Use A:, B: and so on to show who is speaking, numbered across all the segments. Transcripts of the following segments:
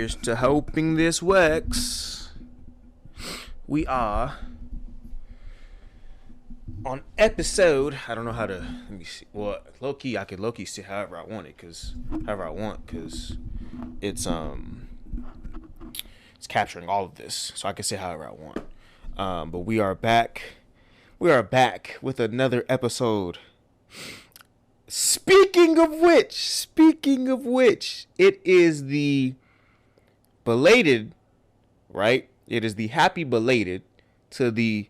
A: Here's to hoping this works. We are on episode. I don't know how to. Let me see. Well, low key, I could low key say however I want it, cause it's capturing all of this, so I can say however I want. But we are back. We are back with another episode. Speaking of which, it is the belated, right? It is the happy belated to the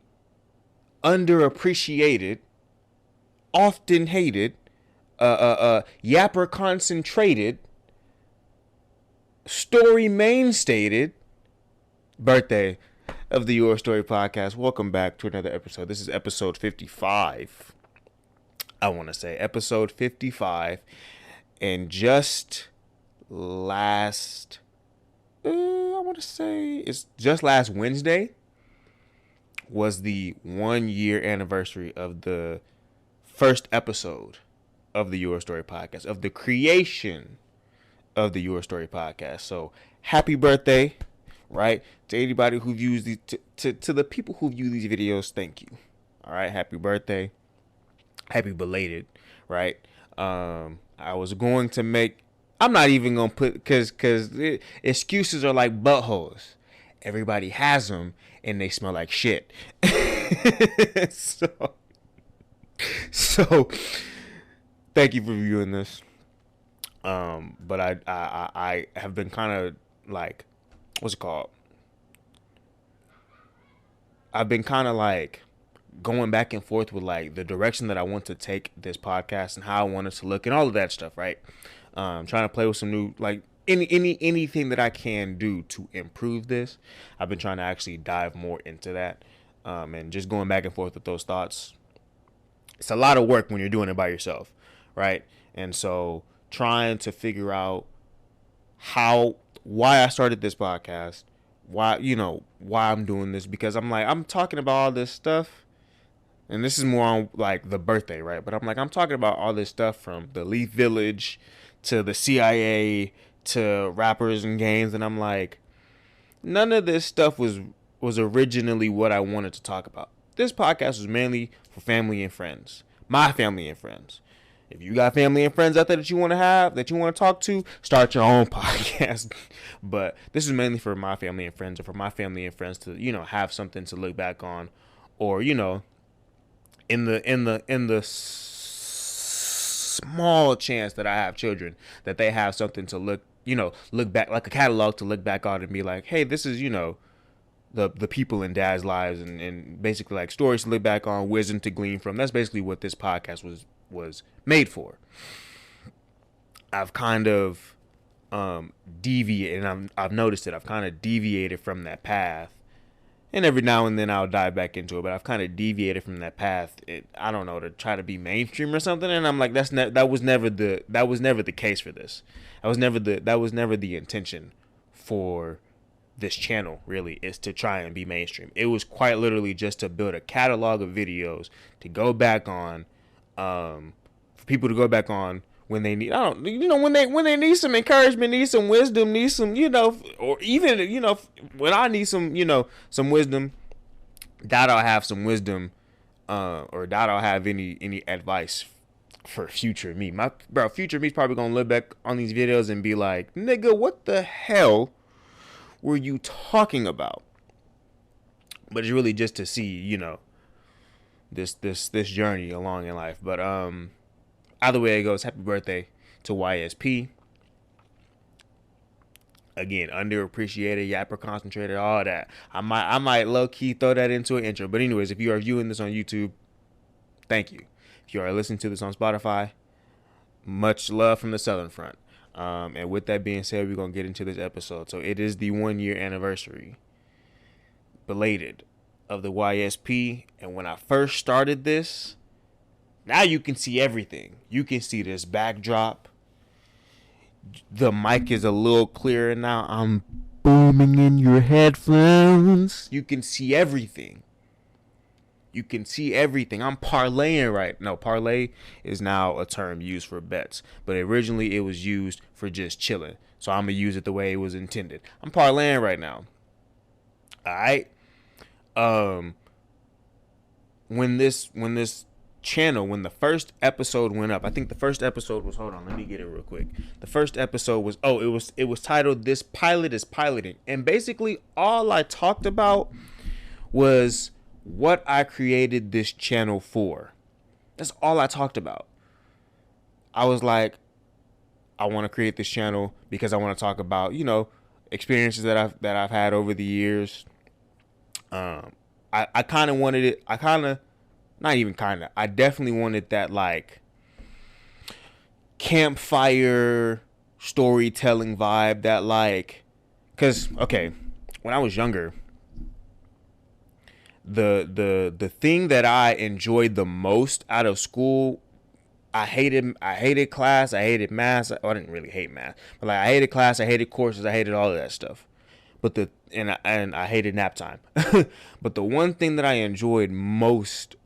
A: underappreciated, often hated, yapper concentrated, story mainstated birthday of the YourStory podcast. Welcome back to another episode. This is episode 55. I want to say episode 55. And just last, it's just last Wednesday was the 1 year anniversary of the first episode of the YourStory podcast, of the creation of the YourStory podcast. So happy birthday, right? To anybody who views these, to the people who view these videos, thank you. All right, happy birthday. Happy belated, right? I was going to make, I'm not even going to put, because excuses are like buttholes. Everybody has them, and they smell like shit. So, thank you for viewing this. But I have been kind of like, what's it called? I've been kind of like going back and forth with like the direction that I want to take this podcast and how I want it to look and all of that stuff, right? Trying to play with some new, like anything that I can do to improve this. I've been trying to actually dive more into that, and just going back and forth with those thoughts. It's a lot of work when you're doing it by yourself, right? And so trying to figure out why I started this podcast, why I'm doing this, because I'm talking about all this stuff, and this is more on like the birthday, right? But I'm talking about all this stuff from the Leaf Village to the CIA to rappers and games, and I'm like, none of this stuff was originally what I wanted to talk about. This podcast was mainly for family and friends, my family and friends. If you got family and friends out there that you want to talk to, start your own podcast. But this is mainly for my family and friends, or for my family and friends to, have something to look back on, or, in the small chance that I have children, that they have something to look back, like a catalog to look back on and be like, hey, this is, the people in dad's lives, and basically like stories to look back on, wisdom to glean from. That's basically what this podcast was made for. I've kind of deviated, and I've noticed it. I've kind of deviated from that path, and every now and then I'll dive back into it. But I've kind of deviated from that path. I don't know, to try to be mainstream or something. And I'm like, that was never the case for this. That was never the intention for this channel. Really, is to try and be mainstream. It was quite literally just to build a catalog of videos to go back on, for people to go back on when they need, when they need some encouragement, need some wisdom, need some, or even, when I need some, some wisdom, that I'll have some wisdom, or that I'll have any advice for future me. Future me's probably gonna look back on these videos and be like, nigga, what the hell were you talking about? But it's really just to see, this journey along in life. But either way it goes, happy birthday to YSP. Again, underappreciated, yapper concentrated, all that. I might low key throw that into an intro. But anyways, if you are viewing this on YouTube, thank you. If you are listening to this on Spotify, much love from the Southern Front. And with that being said, we're gonna get into this episode. So it is the 1 year anniversary, belated, of the YSP. And when I first started this, now you can see everything. You can see this backdrop. The mic is a little clearer now. I'm booming in your headphones. You can see everything. You can see everything. I'm parlaying right now. Parlay is now a term used for bets, but originally it was used for just chilling. So I'm gonna use it the way it was intended. I'm parlaying right now. All right. Um, when this channel, when the first episode went up, I think the first episode was, hold on, let me get it real quick. The first episode was, it was titled "This Pilot is Piloting," and basically all I talked about was what I created this channel for. That's all I talked about. I was like, I want to create this channel because I want to talk about, experiences that I've had over the years. I kind of wanted it. Not even kind of. I definitely wanted that like campfire storytelling vibe. That like, cause okay, when I was younger, the thing that I enjoyed the most out of school, I hated class, I hated math. I didn't really hate math, but like I hated class, I hated courses, I hated all of that stuff. But I hated nap time. But the one thing that I enjoyed most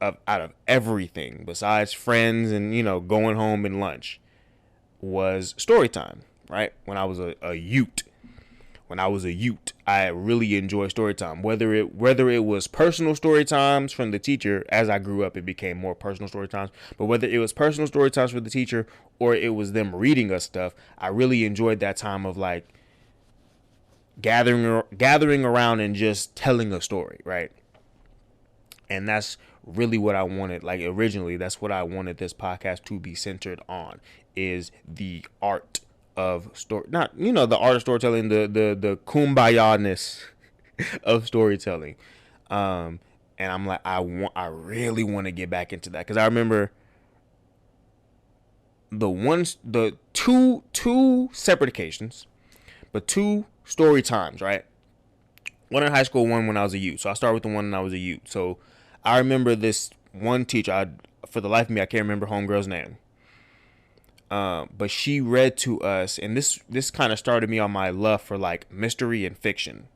A: out of everything besides friends and going home and lunch was story time, right? When I was a youth. I really enjoyed story time. Whether it was personal story times from the teacher, as I grew up, it became more personal story times. But whether it was personal story times for the teacher or it was them reading us stuff, I really enjoyed that time of like gathering around and just telling a story, right? And that's really what I wanted. Like originally, that's what I wanted this podcast to be centered on, is the art of story, not the art of storytelling, the kumbaya-ness of storytelling. And I'm like, I really want to get back into that, because I remember the two separate occasions, but two story times, right? One in high school, one when I was a youth. So I start with the one when I was a youth. So I remember this one teacher. For the life of me, I can't remember homegirl's name. But she read to us, and this kind of started me on my love for like mystery and fiction.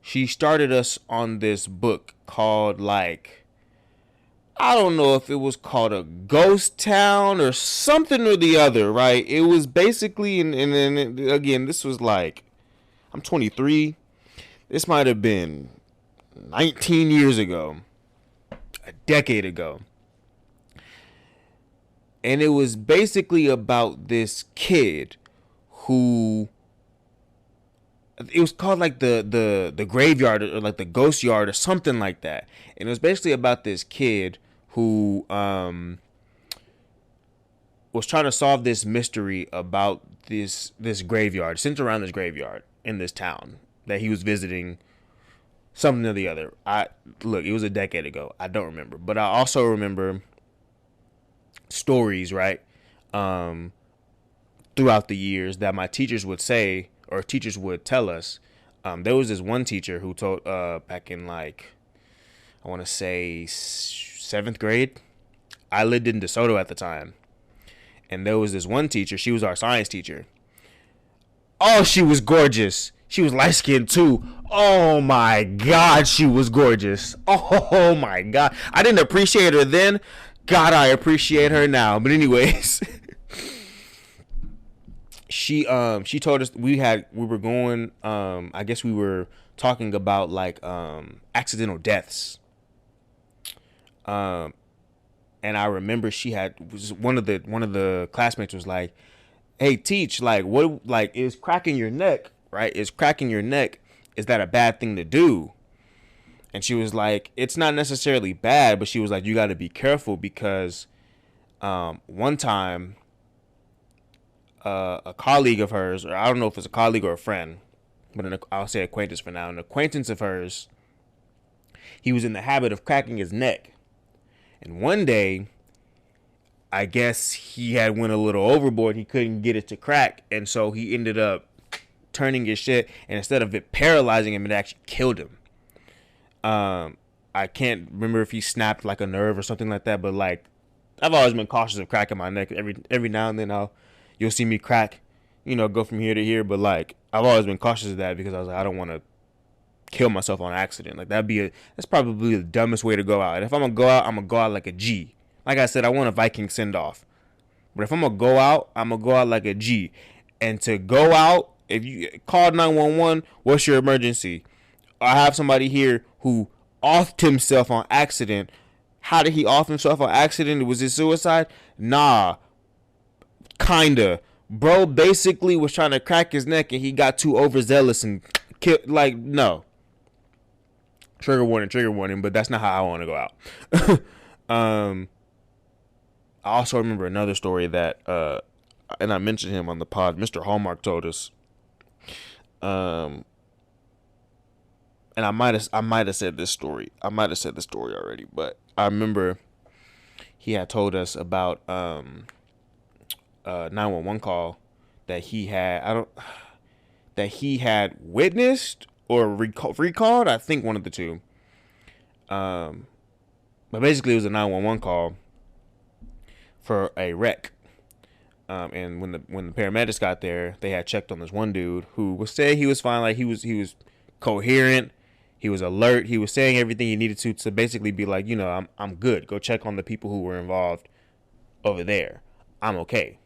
A: She started us on this book called, like, I don't know if it was called A Ghost Town or something or the other, right? It was basically, and then again, this was like, I'm 23. This might have been 19 years ago, a decade ago. And it was basically about this kid who, it was called like the graveyard, or like the ghost yard or something like that. And it was basically about this kid who was trying to solve this mystery about this graveyard, centered around this graveyard in this town that he was visiting, something or the other. It was a decade ago. I don't remember, but I also remember stories, right? Throughout the years that my teachers would say, or teachers would tell us. There was this one teacher who told back in, like, I want to say 7th grade. I lived in DeSoto at the time, and there was this one teacher. She was our science teacher. Oh, she was gorgeous. She was light skinned too. Oh my God, she was gorgeous. Oh my God, I didn't appreciate her then. God, I appreciate her now. But anyways, she told us we were going, I guess we were talking about like accidental deaths. And I remember one of the classmates was like, "Hey, teach, like, what, like, is cracking your neck, right? Is cracking your neck, is that a bad thing to do?" And she was like, "It's not necessarily bad," but she was like, "You got to be careful, because one time a colleague of hers, or I don't know if it's a colleague or a friend, but I'll say acquaintance for now, an acquaintance of hers, he was in the habit of cracking his neck. And one day, I guess he had went a little overboard. He couldn't get it to crack, and so he ended up turning his shit, and instead of it paralyzing him, it actually killed him. I can't remember if he snapped like a nerve or something like that, but like, I've always been cautious of cracking my neck. Every now and then you'll see me crack, go from here to here, but like, I've always been cautious of that, because I was like, I don't want to kill myself on accident. Like, that's probably the dumbest way to go out. And if I'm gonna go out, I'm gonna go out like a G. Like I said, I want a Viking send off. But if I'm gonna go out, I'm gonna go out like a G. And to go out, if you call 911, what's your emergency? I have somebody here who offed himself on accident. How did he off himself on accident? Was it suicide? Nah, kinda. Bro basically was trying to crack his neck and he got too overzealous and killed. Like, no. Trigger warning, but that's not how I want to go out. I also remember another story that, and I mentioned him on the pod. Mr. Hallmark told us, and I might have said this story. I might have said the story already, but I remember he had told us about 911 call that he had. That he had witnessed or recalled. I think one of the two. But basically, it was a 911 call for a wreck. And when the paramedics got there, they had checked on this one dude who was saying he was fine. Like he was coherent. He was alert. He was saying everything he needed to basically be like, I'm good. Go check on the people who were involved over there. I'm okay.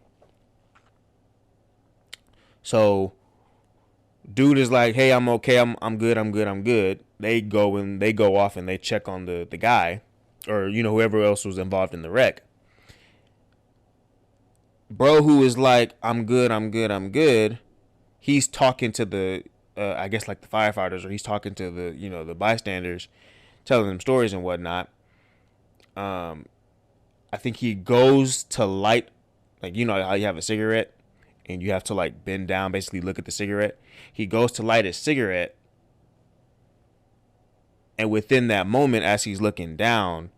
A: So, dude is like, hey, I'm okay. I'm good. They go off and they check on the guy, or whoever else was involved in the wreck. Bro, who is like, I'm good. He's talking to the, I guess like the firefighters, or he's talking to the the bystanders, telling them stories and whatnot. I think he goes to light, like how you have a cigarette and you have to like bend down, basically look at the cigarette. He goes to light his cigarette, and within that moment, as he's looking down,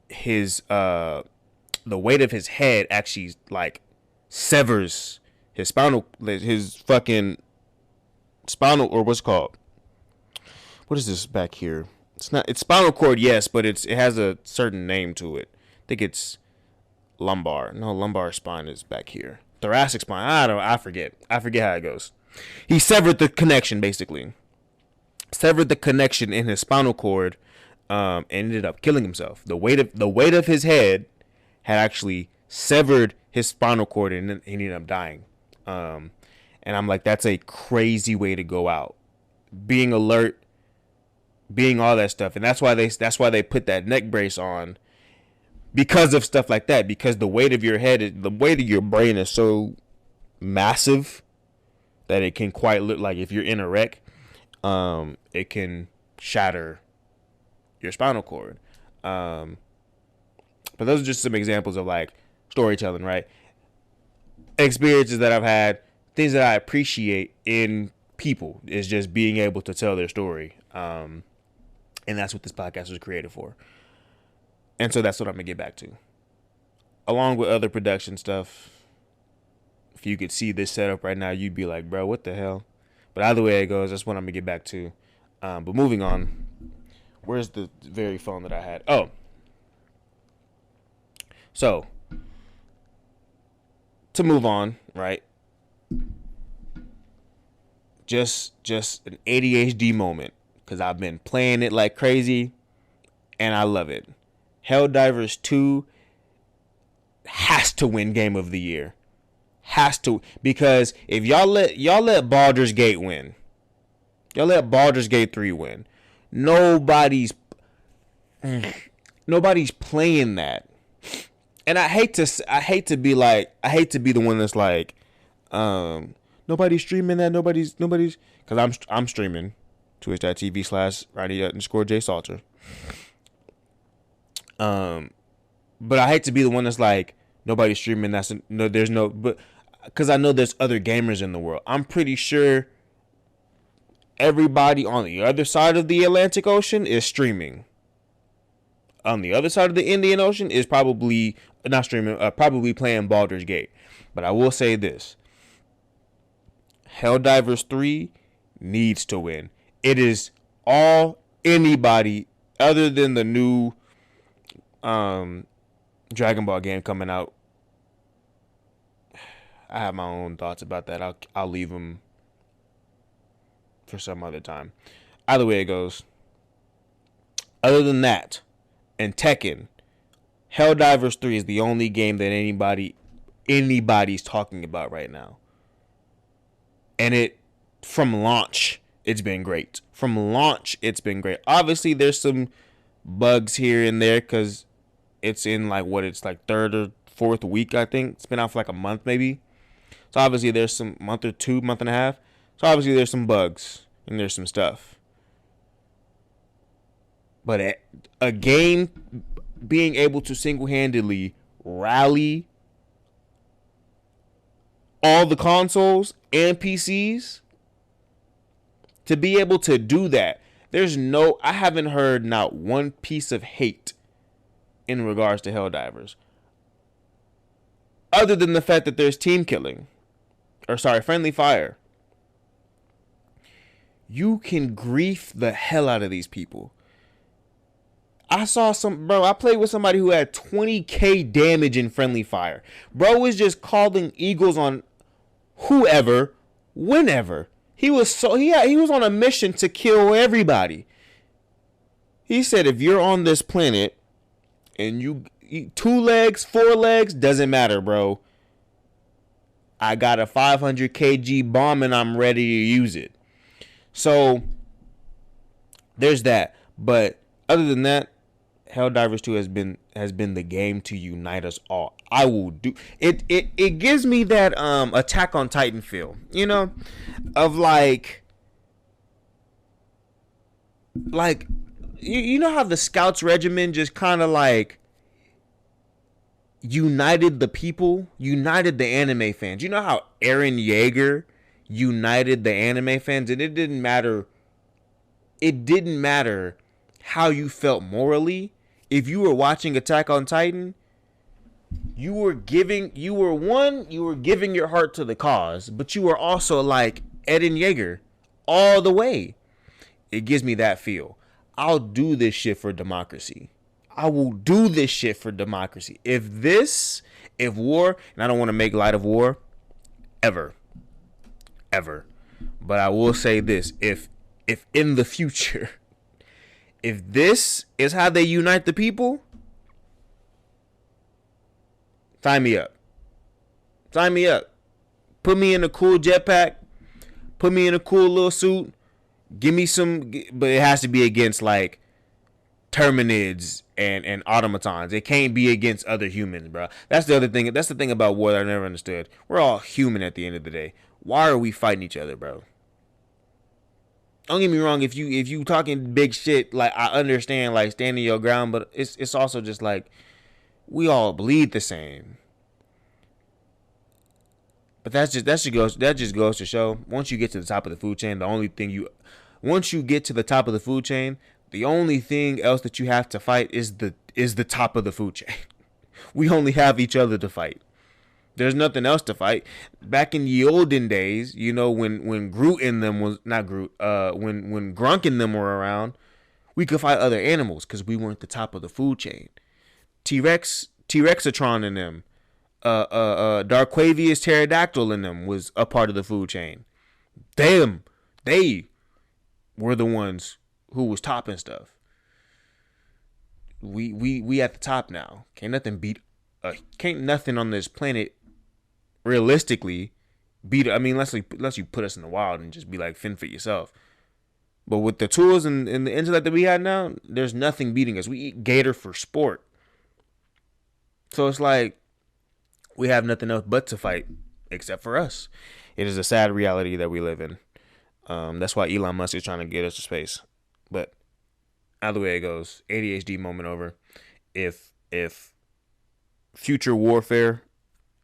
A: his the weight of his head actually like severs his fucking spinal, or what's it called? What is this back here? It's spinal cord, yes, but it has a certain name to it. I think it's lumbar. No, lumbar spine is back here. Thoracic spine. I forget how it goes. He severed the connection, basically. Severed the connection in his spinal cord, and ended up killing himself. The weight of his head had actually severed his spinal cord, and he ended up dying. And I'm like, that's a crazy way to go out. Being alert, being all that stuff, and that's why they put that neck brace on, because of stuff like that. Because the weight of your head, the weight of your brain is so massive that it can quite look like, if you're in a wreck, it can shatter your spinal cord. But those are just some examples of like storytelling, right? Experiences that I've had, things that I appreciate in people, is just being able to tell their story. And that's what this podcast was created for. And so that's what I'm going to get back to. Along with other production stuff. If you could see this setup right now, you'd be like, bro, what the hell? But either way it goes, that's what I'm going to get back to. But moving on. Where's the very phone that I had? Oh. So, to move on, right? Just an ADHD moment, because I've been playing it like crazy, and I love it. Helldivers 2 has to win Game of the Year. Has to, because if y'all let Baldur's Gate win, y'all let Baldur's Gate 3 win, nobody's playing that. And I hate to be the one that's like, nobody's streaming that, nobody's, because I'm streaming twitch.tv/Ronnie_J Salter. But I hate to be the one that's like, nobody's streaming. But because I know there's other gamers in the world. I'm pretty sure everybody on the other side of the Atlantic Ocean is streaming. On the other side of the Indian Ocean is probably not streaming, probably playing Baldur's Gate. But I will say this: Helldivers 3 needs to win. It is all anybody other than the new Dragon Ball game coming out. I have my own thoughts about that. I'll leave them for some other time. Either way it goes. Other than that, and Tekken, Helldivers 3 is the only game that anybody's talking about right now. And from launch, it's been great. From launch, it's been great. Obviously, there's some bugs here and there because it's in like it's like third or fourth week, I think. It's been out for like a month maybe. So obviously there's some month or two, month and a half. So obviously there's some bugs and there's some stuff. But a game being able to single-handedly rally all the consoles and PCs, to be able to do that, I haven't heard not one piece of hate in regards to Helldivers. Other than the fact that there's friendly fire. You can grief the hell out of these people. I played with somebody who had 20k damage in friendly fire. Bro was just calling eagles on whoever, whenever. He was on a mission to kill everybody. He said, if you're on this planet and you eat 2 legs, 4 legs, doesn't matter, bro. I got a 500 kg bomb and I'm ready to use it. So there's that. But other than that, Helldivers 2 has been the game to unite us all. I will do it. It gives me that Attack on Titan feel, of like you know how the Scouts Regiment just kind of like united the people, united the anime fans. You know how Eren Yeager united the anime fans, and it didn't matter how you felt morally. If you were watching Attack on Titan, you were giving your heart to the cause, but you were also like Eren Yeager all the way. It gives me that feel. I'll do this shit for democracy. I will do this shit for democracy. If war, and I don't want to make light of war, ever. But I will say this, if in the future, if this is how they unite the people, sign me up. Sign me up. Put me in a cool jetpack. Put me in a cool little suit. Give me some, but it has to be against like Terminids and automatons. It can't be against other humans, bro. That's the other thing. That's the thing about war that I never understood. We're all human at the end of the day. Why are we fighting each other, bro? Don't get me wrong. If you talking big shit, like I understand, like standing your ground, but it's also just like we all bleed the same. But that just goes to show, once you get to the top of the food chain, once you get to the top of the food chain, the only thing else that you have to fight is the top of the food chain. We only have each other to fight. There's nothing else to fight. Back in the olden days, when Groot and them was not Groot, when Grunk and them were around, we could fight other animals because we weren't the top of the food chain. T-Rexatron and them, Darquavius Pterodactyl in them was a part of the food chain. They were the ones who was topping stuff. We at the top now. Can't nothing on this planet realistically beat. I mean, unless you put us in the wild and just be like, fend for yourself. But with the tools and the intellect that we have now, there's nothing beating us. We eat gator for sport. So it's like we have nothing else but to fight except for us. It is a sad reality that we live in. That's why Elon Musk is trying to get us to space. But either way it goes, ADHD moment over. If future warfare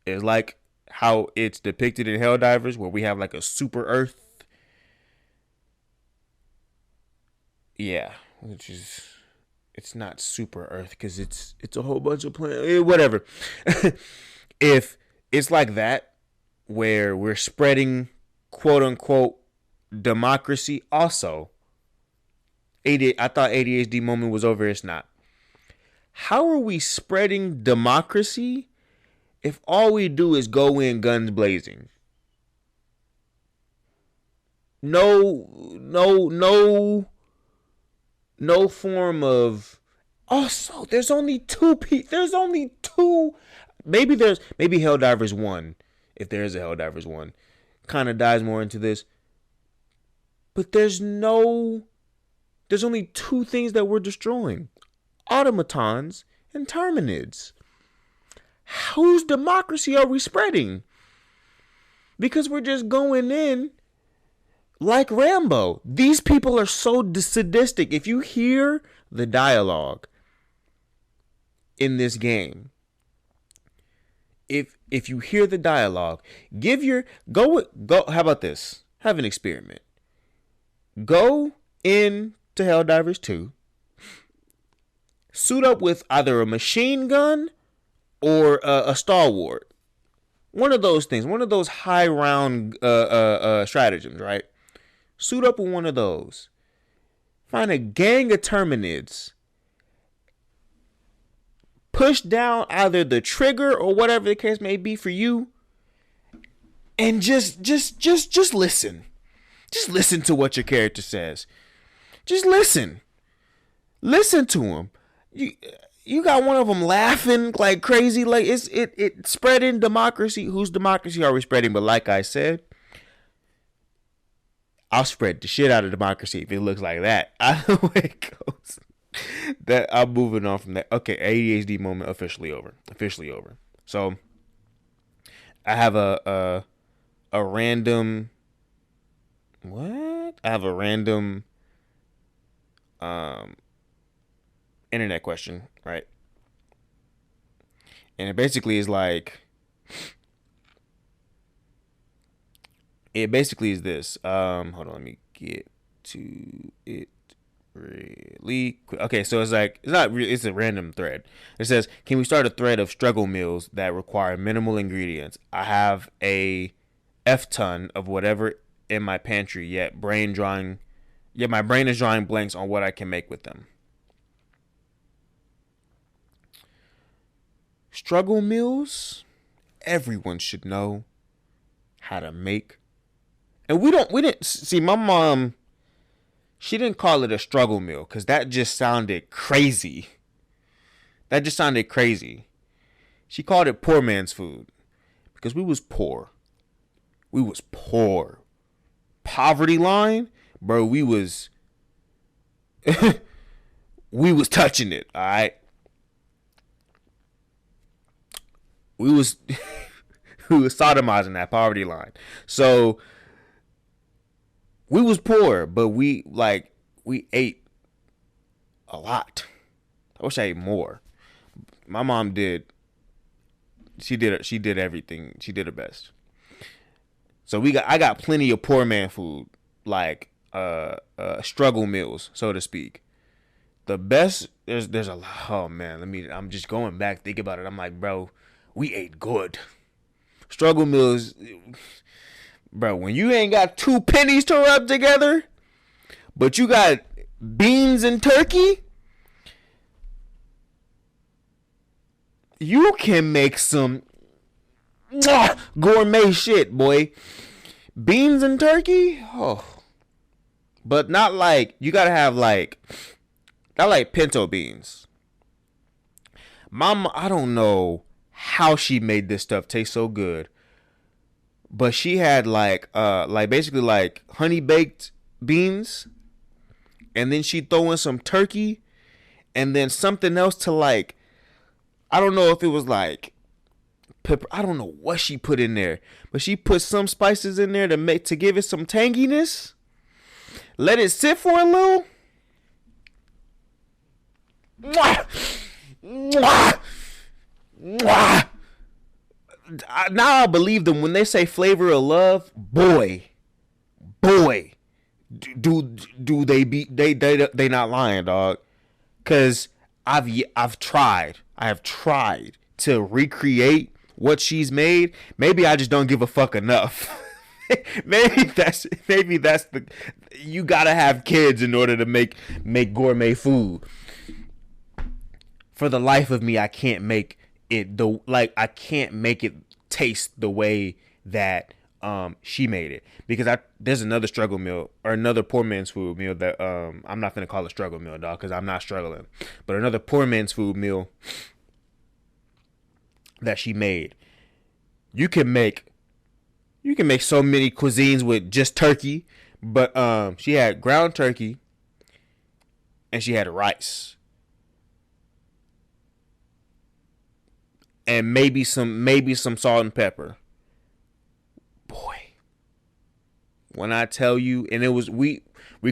A: is like how it's depicted in Helldivers, where we have like a super Earth, yeah, which is, it's not super Earth because it's a whole bunch of planets, whatever. If it's like that, where we're spreading quote unquote democracy, also, I thought ADHD moment was over. It's not. How are we spreading democracy if all we do is go in guns blazing? No form of Also, there's only two there's only two. Maybe Helldivers 1, if there is a Helldivers 1, kind of dives more into this. But there's only two things that we're destroying: automatons and terminids. Whose democracy are we spreading? Because we're just going in like Rambo. These people are so sadistic. If you hear the dialogue in this game, if you hear the dialogue, go. How about this? Have an experiment. Go into Helldivers 2. Suit up with either a machine gun or a stalwart. One of those things. One of those high round stratagems, right? Suit up with one of those. Find a gang of terminids. Push down either the trigger or whatever the case may be for you. And just listen. Just listen to what your character says. Just listen. Listen to him. You got one of them laughing like crazy. Like it spreading democracy. Whose democracy are we spreading? But like I said, I'll spread the shit out of democracy if it looks like that. I know where it goes. That I'm moving on from that. Okay, ADHD moment officially over. So I have a random. What? I have a random internet question, right? And it basically is like, this. Hold on, let me get to it really quick. Okay, so it's like, it's not really, it's a random thread. It says, can we start a thread of struggle meals that require minimal ingredients? I have a F-ton of whatever in my pantry, yet my brain is drawing blanks on what I can make with them. Struggle meals, everyone should know how to make. And we didn't see, my mom, she didn't call it a struggle meal because that just sounded crazy. She called it poor man's food because we was poor. Poverty line, bro, we was touching it, all right? We was sodomizing that poverty line. So we was poor, but we ate a lot. I wish I ate more. My mom did. She did everything. She did her best. So I got plenty of poor man food, like struggle meals, so to speak. The best, there's a lot. Oh man, I'm just going back, think about it. I'm like, bro, we ate good. Struggle meals, bro, when you ain't got 2 pennies to rub together, but you got beans and turkey, you can make some gourmet shit, boy. Beans and turkey, oh, but not like, you gotta have not like pinto beans. Mama, I don't know how she made this stuff taste so good, but she had basically like honey baked beans, and then she throw in some turkey, and then something else to like, I don't know if it was like pepper, I don't know what she put in there, but she put some spices in there to give it some tanginess. Let it sit for a little. Mwah! Mwah! Mwah! Now I believe them when they say flavor of love. Boy, do they not lying, dog? Cause I have tried to recreate what she's made. Maybe I just don't give a fuck enough. maybe that's the, you gotta have kids in order to make gourmet food. For the life of me, I can't make it I can't make it taste the way that She made it because there's another struggle meal or another poor man's food meal that I'm not gonna call a struggle meal, dog, because I'm not struggling, but another poor man's food meal that she made. You can make so many cuisines with just turkey, but she had ground turkey and she had rice and maybe some salt and pepper. Boy, when I tell you, and it was we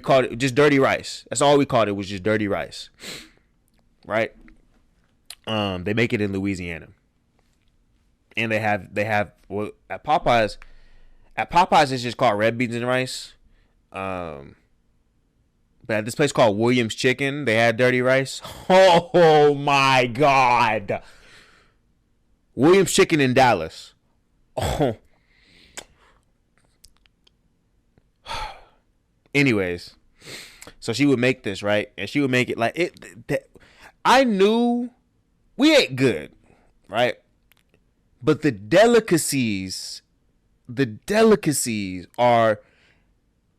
A: called it just dirty rice. That's all we called it, was just dirty rice. Right? They make it in Louisiana. And they have well, at Popeyes it's just called red beans and rice. But at this place called Williams Chicken, they had dirty rice. Oh my God. Williams Chicken in Dallas. Oh. Anyways, so she would make this, right? And she would make it like it. I knew we ate good, right? But the delicacies are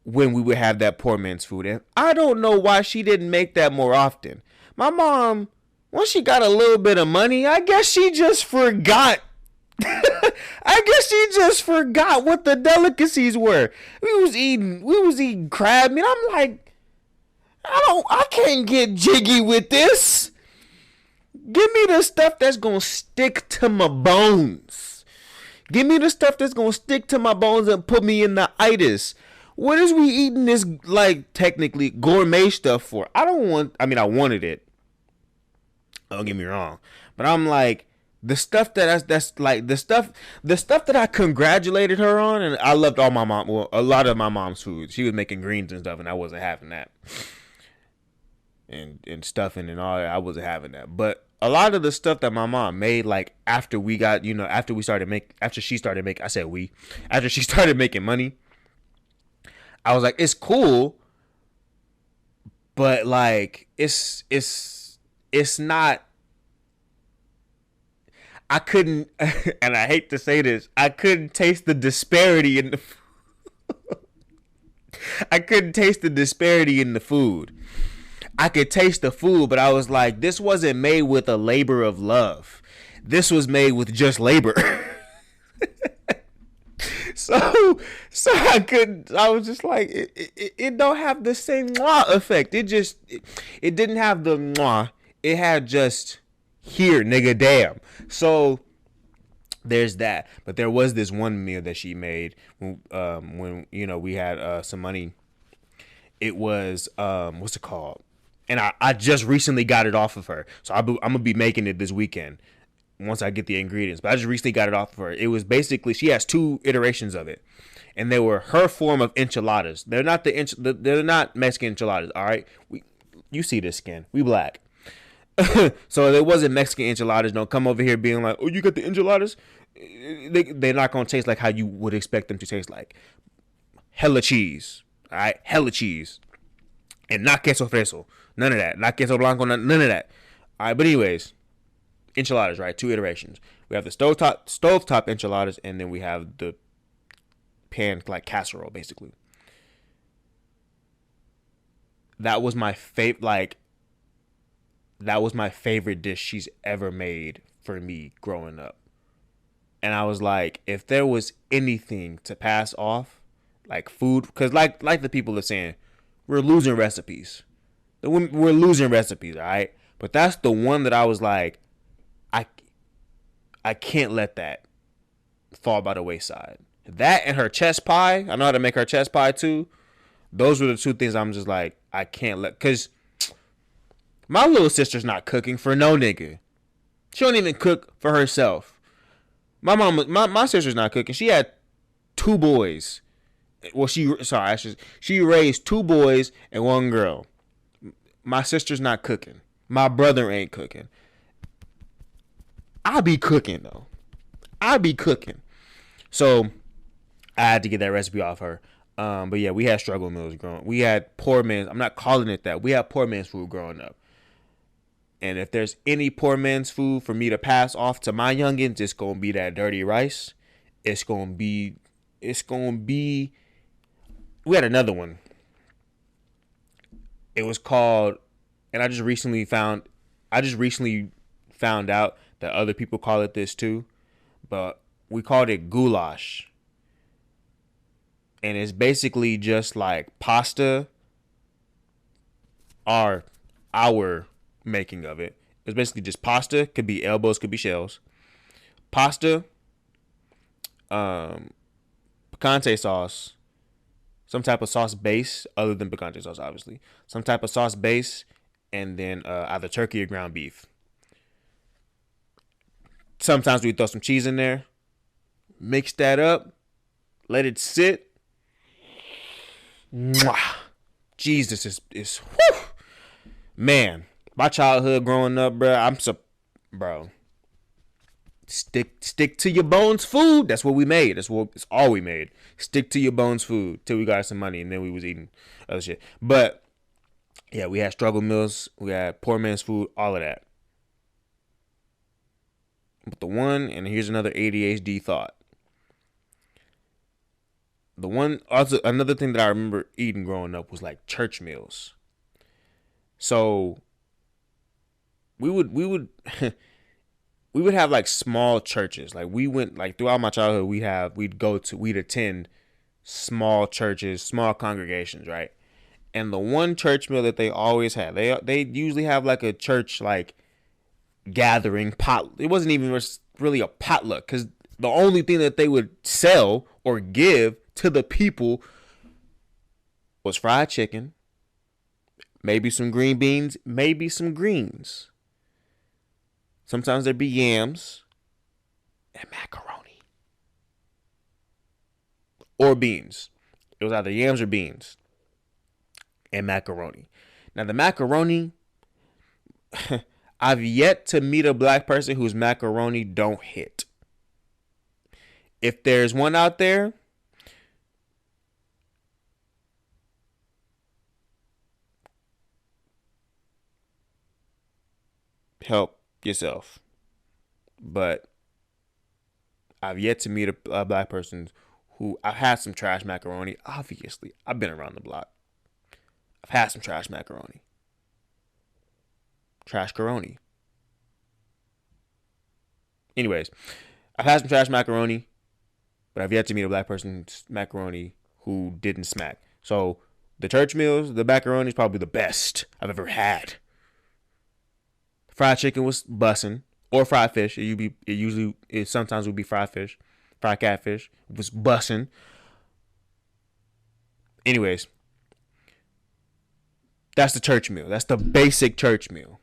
A: when we would have that poor man's food. And I don't know why she didn't make that more often. My mom, once she got a little bit of money, I guess she just forgot. I guess she just forgot what the delicacies were. We was eating crab meat. I'm like, I can't get jiggy with this. Give me the stuff that's gonna stick to my bones. Give me the stuff that's gonna stick to my bones and put me in the itis. What is we eating this, like, technically gourmet stuff for? I wanted it. Don't get me wrong. But I'm like, the stuff that's like the stuff that I congratulated her on, and I loved a lot of my mom's food. She was making greens and stuff, and I wasn't having that. And stuffing and all that, I wasn't having that. But a lot of the stuff that my mom made, like after she started making money, I was like, it's cool, but like it's not. I couldn't, and I hate to say this, I couldn't taste the disparity in the. I couldn't taste the disparity in the food. I could taste the food, but I was like, this wasn't made with a labor of love. This was made with just labor. So I was just like, it don't have the same mwah effect. It didn't have the mwah. It had just, here, nigga, damn. So there's that. But there was this one meal that she made when we had some money. It was what's it called? And I just recently got it off of her. So I'm gonna be making it this weekend once I get the ingredients. But I just recently got it off of her. It was basically, she has two iterations of it, and they were her form of enchiladas. They're not they're not Mexican enchiladas. All right, you see this skin? We black. So it wasn't Mexican enchiladas. Don't come over here being like, oh, you got the enchiladas. They're not gonna taste like how you would expect them to taste like. Hella cheese. All right, hella cheese, and not queso fresco. None of that. Not queso blanco. None of that. All right, but anyways, enchiladas, right? Two iterations. We have the stovetop enchiladas, and then we have the pan, like casserole, basically. That was my favorite dish she's ever made for me growing up. And I was like, if there was anything to pass off, like food, because like the people are saying, we're losing recipes. We're losing recipes, all right? But that's the one that I was like, I can't let that fall by the wayside. That and her chest pie, I know how to make her chest pie too. Those were the two things I'm just like, I can't let, because my little sister's not cooking for no nigga. She don't even cook for herself. My sister's not cooking. She had two boys. Well, she raised two boys and one girl. My sister's not cooking. My brother ain't cooking. I be cooking though. I be cooking. So I had to get that recipe off her. But yeah, we had struggle meals growing. We had poor man's. I'm not calling it that. We had poor man's food growing up. And if there's any poor man's food for me to pass off to my youngins, it's gonna be that dirty rice. It's gonna be It's gonna be. We had another one. It was called, and I just recently found. I just recently found out that other people call it this too, but we called it goulash, and it's basically just like pasta. Our making of it. It's basically just pasta. Could be elbows, could be shells. Pasta, um, picante sauce, some type of sauce base other than picante sauce, obviously. Some type of sauce base, and then either turkey or ground beef. Sometimes we throw some cheese in there. Mix that up. Let it sit. Mwah. Jesus is whew. Man, my childhood growing up, bro. Bro. Stick to your bones food. That's what we made. It's all we made. Stick to your bones food till we got some money, and then we was eating other shit. But yeah, we had struggle meals, we had poor man's food, all of that. But the one, and here's another ADHD thought. The one, also another thing that I remember eating growing up was like church meals. So we would we would have like small churches. Like we went like throughout my childhood, we'd attend small churches, small congregations, right? And the one church meal that they always had, they usually have like a church like gathering pot. It wasn't even really a potluck because the only thing that they would sell or give to the people was fried chicken, maybe some green beans, maybe some greens. Sometimes there'd be yams and macaroni or beans. It was either yams or beans and macaroni. Now the macaroni, I've yet to meet a black person whose macaroni don't hit. If there's one out there, help yourself. But I've yet to meet a black person who, I've had some trash macaroni. Obviously, I've been around the block. I've had some trash macaroni. Trash caroni. Anyways, I've had some trash macaroni, but I've yet to meet a black person's macaroni who didn't smack. So the church meals, the macaroni is probably the best I've ever had. Fried chicken was bussin', or fried fish. It sometimes would be fried fish, fried catfish. It was bussin'. Anyways, that's the church meal. That's the basic church meal.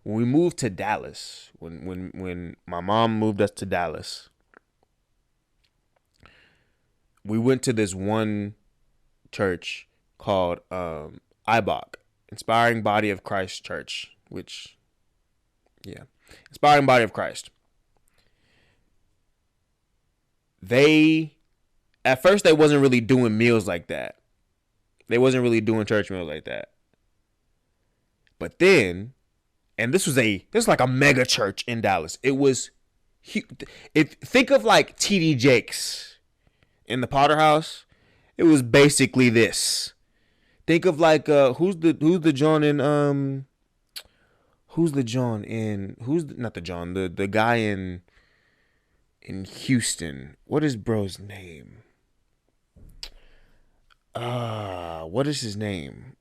A: When we moved to Dallas, when my mom moved us to Dallas, we went to this one church called IBOC, Inspiring Body of Christ Church, which, yeah, Inspiring Body of Christ. At first they wasn't really doing meals like that. They wasn't really doing church meals like that. But then, and this was like a mega church in Dallas. It was, think of like TD Jakes in the Potter House. It was basically this. Think of like who's the John in the guy in Houston. What is bro's name? What is his name?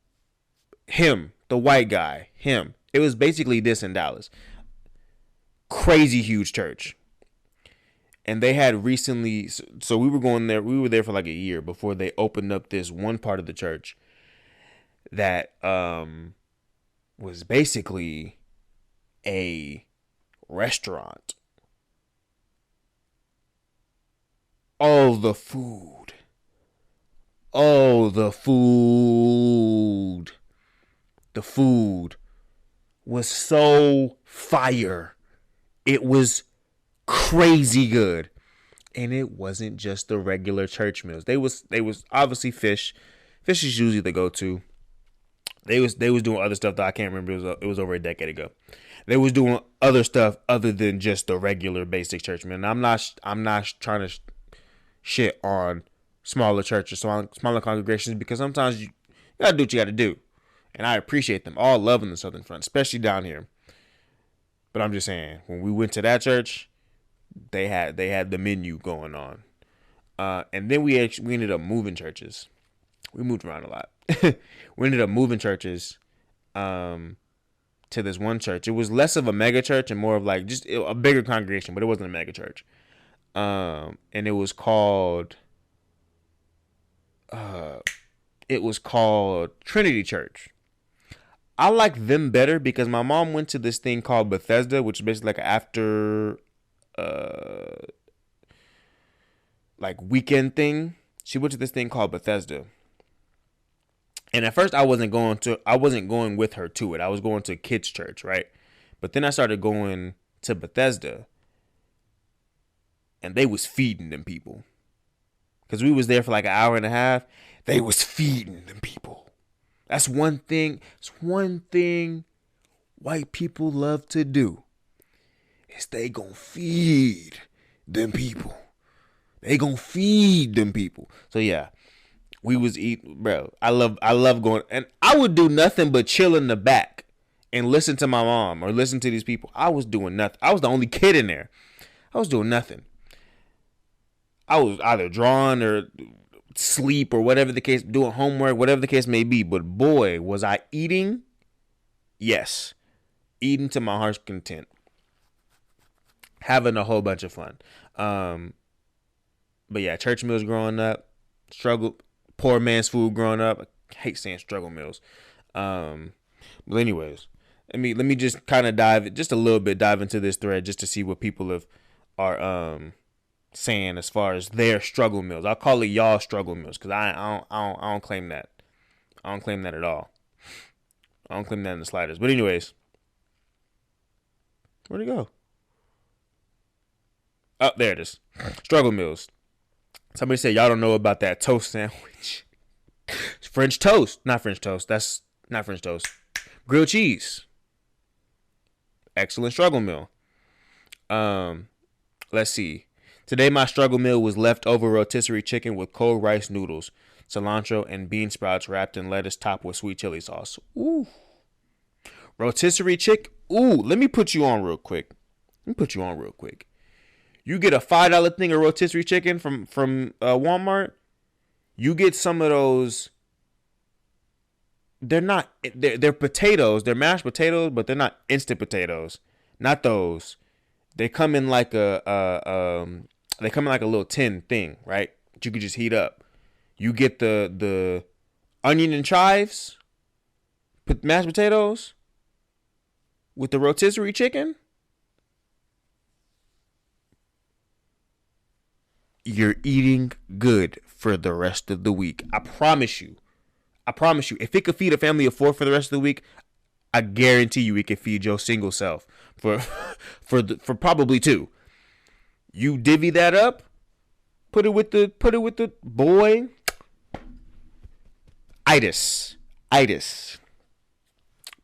A: Him, the white guy. Him. It was basically this in Dallas. Crazy huge church. And they had recently, so we were there for like a year before they opened up this one part of the church that was basically a restaurant. Oh, the food. The food was so fire. It was crazy good. And it wasn't just the regular church meals. They was obviously fish. Fish is usually the go-to. They was doing other stuff that I can't remember. It was over a decade ago. They was doing other stuff other than just the regular basic church meal. And I'm not trying to shit on smaller churches, smaller congregations, because sometimes you gotta do what you gotta do. And I appreciate them all loving the Southern Front, especially down here. But I'm just saying, when we went to that church, they had the menu going on. And then we ended up moving churches. We moved around a lot. We ended up moving churches to this one church. It was less of a mega church and more of like just a bigger congregation, but it wasn't a mega church. And it was called Trinity Church. I like them better because my mom went to this thing called Bethesda, which is basically like after like weekend thing. She went to this thing called Bethesda. And at first I wasn't going with her to it. I was going to kids church, right? But then I started going to Bethesda, and they was feeding them people. Cause we was there for like an hour and a half. They was feeding them people. That's one thing. It's one thing white people love to do. Is they gonna feed them people. They gonna feed them people. So yeah, we was eating, bro. I love going, and I would do nothing but chill in the back and listen to my mom or listen to these people. I was doing nothing. I was the only kid in there. I was doing nothing. I was either drawing or sleep or whatever the case, doing homework, whatever the case may be. But boy, was I eating. Yes. Eating to my heart's content. Having a whole bunch of fun. But yeah, church meals growing up. Poor man's food growing up. I hate saying struggle meals. But anyways, let me just kind of dive into this thread just to see what people are saying as far as their struggle meals. I'll call it y'all struggle meals because I don't claim that. I don't claim that at all. I don't claim that in the slightest. But anyways, where'd it go? Oh, there it is. Struggle meals. Somebody said y'all don't know about that toast sandwich. French toast. Not French toast. That's not French toast. Grilled cheese. Excellent struggle meal. Let's see. Today my struggle meal was leftover rotisserie chicken with cold rice noodles, cilantro, and bean sprouts wrapped in lettuce topped with sweet chili sauce. Ooh. Rotisserie chick. Ooh, let me put you on real quick. You get a $5 thing of rotisserie chicken from Walmart. You get some of those. They're potatoes. They're mashed potatoes, but they're not instant potatoes. Not those. They come in like a little tin thing, right? That you could just heat up. You get the onion and chives, mashed potatoes with the rotisserie chicken. You're eating good for the rest of the week. I promise you. If it could feed a family of 4 for the rest of the week, I guarantee you it could feed your single self for probably 2. You divvy that up, put it with the boy. Itis.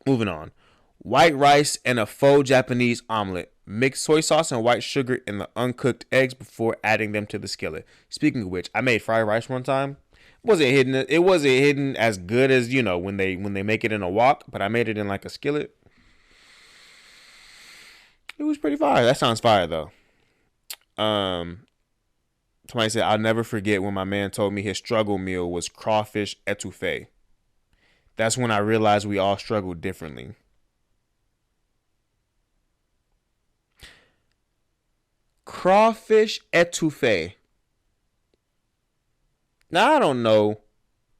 A: Moving on. White rice and a faux Japanese omelet. Mix soy sauce and white sugar in the uncooked eggs before adding them to the skillet. Speaking of which, I made fried rice one time. It wasn't hidden as good as, when they make it in a wok, but I made it in like a skillet. It was pretty fire. That sounds fire though. Somebody said, I'll never forget when my man told me his struggle meal was crawfish etouffee. That's when I realized we all struggled differently. Crawfish etouffee. Now, I don't know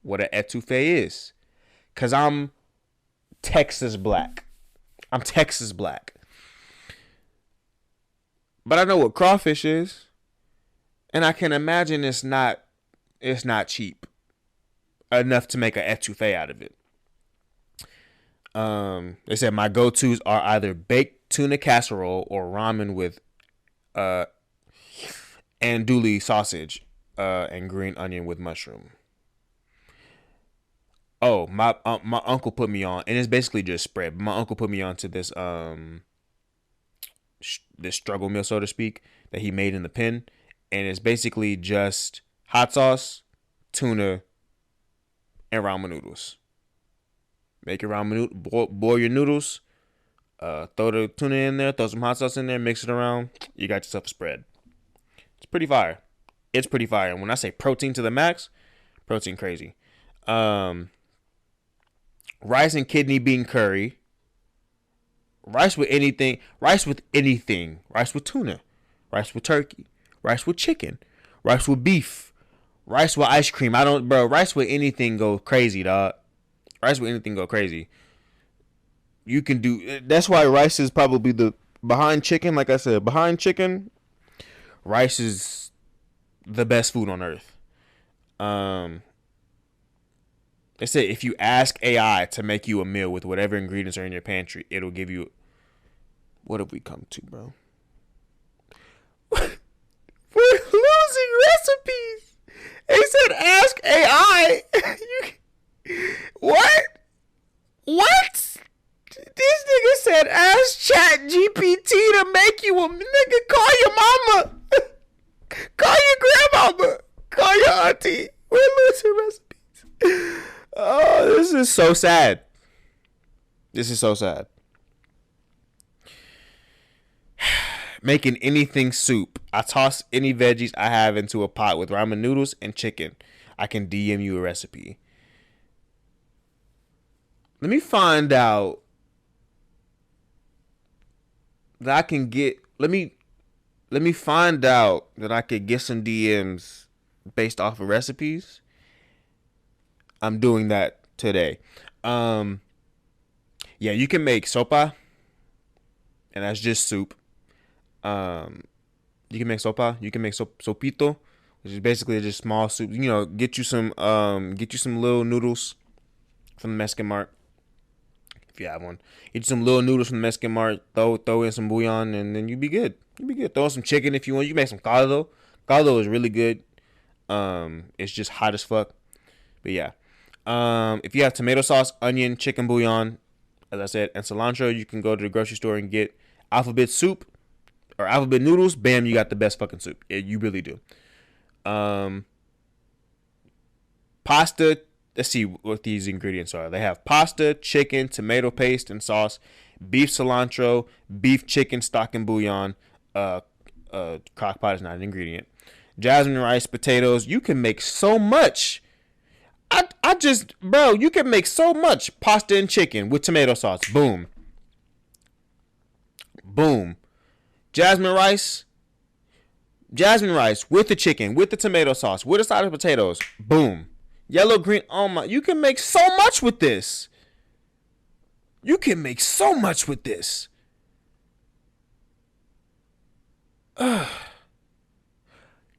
A: what an etouffee is because I'm Texas black. But I know what crawfish is, and I can imagine it's not cheap enough to make an etouffee out of it. They said my go-tos are either baked tuna casserole or ramen with andouille sausage and green onion with mushroom. Oh, my uncle put me on, and it's basically just spread. My uncle put me on to this this struggle meal, so to speak, that he made in the pen, and it's basically just hot sauce, tuna, and ramen noodles. Make your ramen noodles, boil your noodles, throw the tuna in there, throw some hot sauce in there, mix it around. You got yourself a spread. It's pretty fire. It's pretty fire. And when I say protein to the max, protein crazy. Rice and kidney bean curry. Rice with anything. Rice with anything. Rice with tuna. Rice with turkey. Rice with chicken. Rice with beef. Rice with ice cream. Rice with anything go crazy, dog. Rice with anything go crazy. You can do. That's why rice is probably behind chicken. Like I said, behind chicken, rice is the best food on earth. They say if you ask AI to make you a meal with whatever ingredients are in your pantry, it'll give you. What have we come to, bro? We're losing recipes. They said ask AI. What? What? This nigga said ask Chat GPT to make you a nigga. Call your mama. Call your grandmama. Call your auntie. We're losing recipes. Oh, this is so sad. This is so sad. Making anything soup. I toss any veggies I have into a pot with ramen noodles and chicken. I can DM you a recipe. Let me find out that I can get. Let me find out that I could get some DMs based off of recipes. I'm doing that today. Yeah, you can make sopa, and that's just soup. You can make sopa. You can make sopito, which is basically just small soup. You know, get you some little noodles from the Mexican Mart. If you have one, get you some little noodles from the Mexican Mart. Throw in some bouillon, and then you be good. You be good. Throw in some chicken if you want. You can make some caldo. Caldo is really good. It's just hot as fuck. But yeah. If you have tomato sauce, onion, chicken bouillon, as I said, and cilantro, you can go to the grocery store and get alphabet soup or alphabet noodles. Bam, you got the best fucking soup. Yeah, you really do. Pasta. Let's see what these ingredients are. They have pasta, chicken, tomato paste and sauce, beef cilantro, beef chicken stock and bouillon. Crock pot is not an ingredient. Jasmine rice, potatoes. You can make so much. You can make so much pasta and chicken with tomato sauce. Boom. Boom. Jasmine rice with the chicken, with the tomato sauce, with a side of potatoes. Boom. Yellow, green. Oh my. You can make so much with this. You can make so much with this.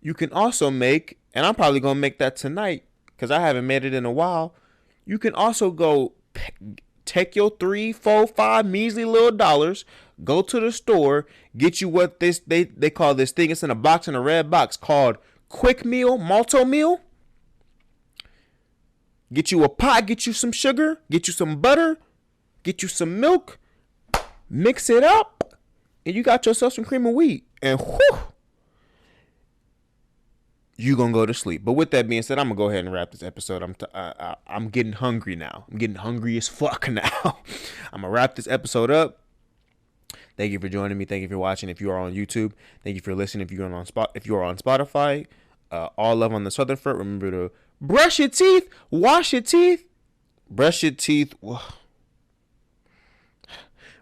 A: You can also make, and I'm probably going to make that tonight, because I haven't made it in a while. You can also go take your $3, $4, $5 measly little dollars, go to the store, get you what they call this thing. It's in a box, in a red box, called Quick Meal, Malto Meal. Get you a pot, get you some sugar, get you some butter, get you some milk, mix it up, and you got yourself some cream of wheat. And whew, you gonna go to sleep. But with that being said, I'm gonna go ahead and wrap this episode. I'm getting hungry now. I'm getting hungry as fuck now. I'm gonna wrap this episode up. Thank you for joining me. Thank you for watching. If you are on YouTube, thank you for listening. If you are on Spotify, all love on the Southern Front. Remember to brush your teeth, wash your teeth, brush your teeth,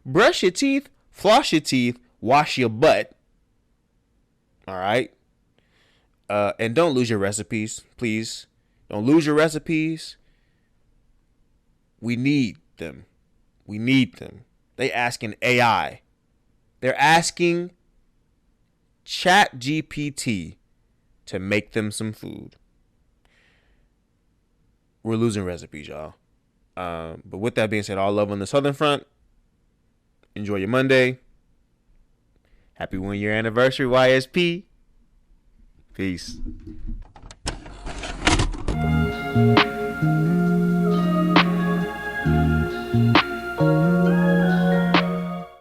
A: brush your teeth, floss your teeth, wash your butt. All right. And don't lose your recipes, please. Don't lose your recipes. We need them. We need them. They asking AI. They're asking Chat GPT to make them some food. We're losing recipes, y'all. But with that being said, all love on the Southern Front. Enjoy your Monday. Happy 1 year anniversary, YSP. Peace.